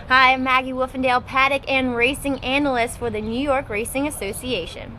Hi, I'm Maggie Wolfendale, Paddock and Racing Analyst for the New York Racing Association.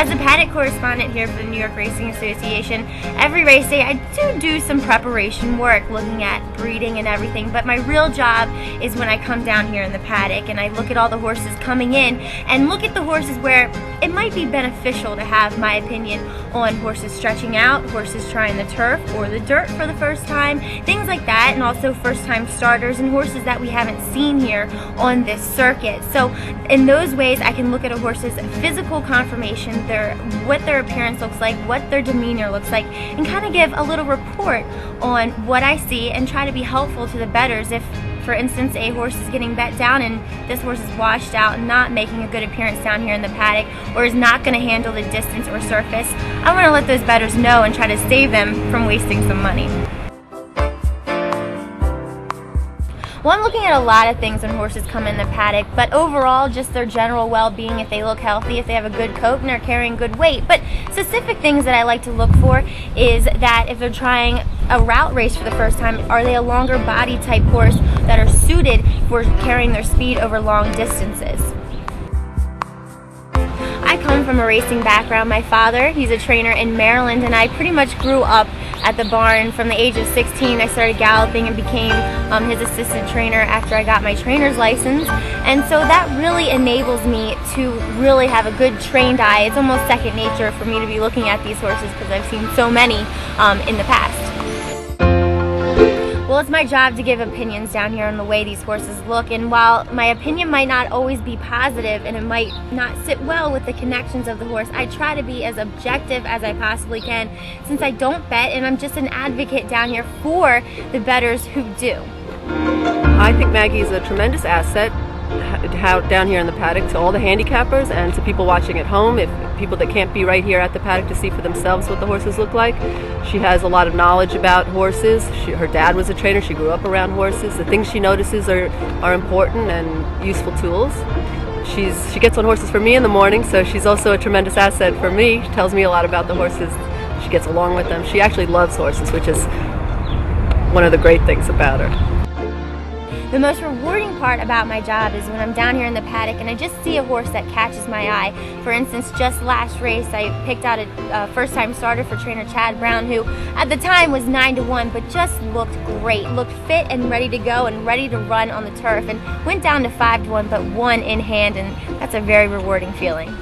As a paddock correspondent here for the New York Racing Association, every race day I do some preparation work looking at breeding and everything, but my real job is when I come down here in the paddock and I look at all the horses coming in and look at the horses where it might be beneficial to have my opinion on horses stretching out, horses trying the turf or the dirt for the first time, things like that, and also first time starters and horses that we haven't seen here on this circuit. So in those ways I can look at a horse's physical conformation, what their appearance looks like, what their demeanor looks like, and kind of give a little report on what I see and try to be helpful to the bettors if, for instance, a horse is getting bet down and this horse is washed out and not making a good appearance down here in the paddock or is not going to handle the distance or surface. I want to let those bettors know and try to save them from wasting some money. Well, I'm looking at a lot of things when horses come in the paddock, but overall just their general well-being, if they look healthy, if they have a good coat and they're carrying good weight. But specific things that I like to look for is that if they're trying a route race for the first time, are they a longer body type horse that are suited for carrying their speed over long distances? I come from a racing background. My father, he's a trainer in Maryland, and I pretty much grew up at the barn. From the age of 16, I started galloping and became his assistant trainer after I got my trainer's license. And so that really enables me to really have a good trained eye. It's almost second nature for me to be looking at these horses because I've seen so many in the past. Well, it's my job to give opinions down here on the way these horses look, and while my opinion might not always be positive and it might not sit well with the connections of the horse, I try to be as objective as I possibly can since I don't bet and I'm just an advocate down here for the bettors who do. I think Maggie is a tremendous asset down here in the paddock to all the handicappers and to people watching at home, if people that can't be right here at the paddock to see for themselves what the horses look like. She has a lot of knowledge about horses. Her dad was a trainer. She grew up around horses. The things she notices are important and useful tools. She gets on horses for me in the morning, so she's also a tremendous asset for me. She tells me a lot about the horses. She gets along with them. She actually loves horses, which is one of the great things about her. The most rewarding part about my job is when I'm down here in the paddock and I just see a horse that catches my eye. For instance, just last race I picked out a first-time starter for trainer Chad Brown, who at the time was 9-1 but just looked great, looked fit and ready to go and ready to run on the turf, and went down to 5-1 but won in hand, and that's a very rewarding feeling.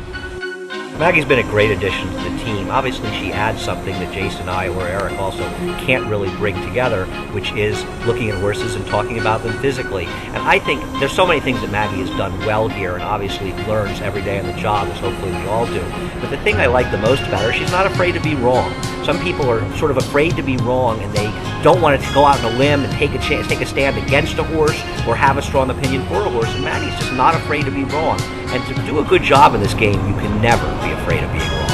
Maggie's been a great addition to the team. Obviously, she adds something that Jason and I, or Eric also, can't really bring together, which is looking at horses and talking about them physically. And I think there's so many things that Maggie has done well here, and obviously learns every day on the job, as hopefully we all do. But the thing I like the most about her, she's not afraid to be wrong. Some people are sort of afraid to be wrong, and they don't want to go out on a limb and take a stand against a horse or have a strong opinion for a horse. And Maggie's just not afraid to be wrong. And to do a good job in this game, you can never be afraid of being wrong.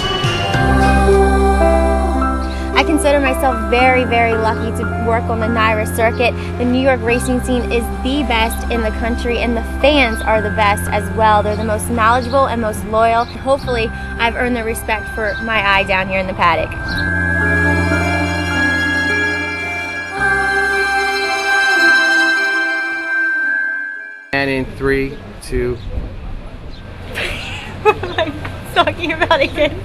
I consider myself very, very lucky to work on the NYRA circuit. The New York racing scene is the best in the country, and the fans are the best as well. They're the most knowledgeable and most loyal. Hopefully, I've earned the respect for my eye down here in the paddock. And in 3, 2. What am I talking about again?